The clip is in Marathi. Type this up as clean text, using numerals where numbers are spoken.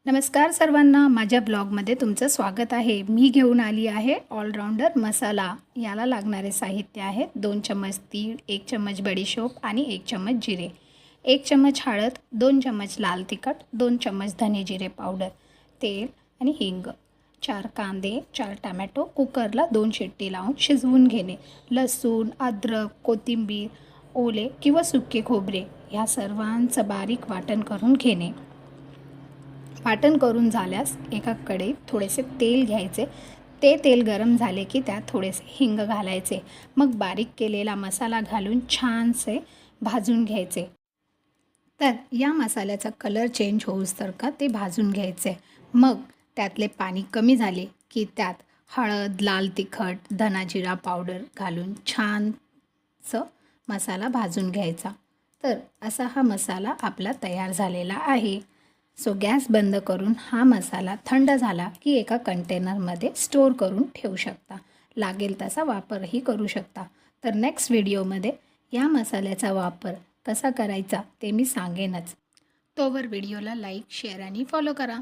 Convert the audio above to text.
नमस्कार सर्वांना, माझ्या ब्लॉगमध्ये तुमचं स्वागत आहे। मी घेऊन आली आहे ऑलराऊंडर मसाला। याला लागणारे साहित्य आहेत 2 चम्मच तीळ, 1 चम्मच बडीशोप आणि 1 चम्मच जिरे, 1 चम्मच हळद, 2 चम्मच लाल तिखट, 2 चम्मच धने जिरे पावडर, तेल आणि हिंग, 4 कांदे, 4 टमॅटो कुकरला 2 शिट्टी लावून शिजवून घेणे, लसूण, अद्रक, कोथिंबीर, ओले किंवा सुके खोबरे ह्या सर्वांचं बारीक वाटण करून घेणे। वाटण करून झाल्यास एका कढईत थोडेसे तेल घ्यायचे। ते तेल गरम झाले की त्यात थोडेसे हिंग घालायचे। मग बारीक केलेला मसाला घालून छानसे भाजून घ्यायचे। तर या मसाल्याचा कलर चेंज होऊस तर का ते भाजून घ्यायचे। मग त्यातले पाणी कमी झाले की त्यात हळद, लाल तिखट, धना जिरा पावडर घालून छानसं मसाला भाजून घ्यायचा। तर असा हा मसाला आपला तयार झालेला आहे। सो गॅस बंद करून हा मसाला थंड झाला की एका कंटेनरमध्ये स्टोअर करून ठेवू शकता। लागेल तसा वापरही करू शकता। तर नेक्स्ट व्हिडिओमध्ये या मसाल्याचा वापर कसा करायचा ते मी सांगेनच। तोवर व्हिडिओला लाईक, शेअर आणि फॉलो करा।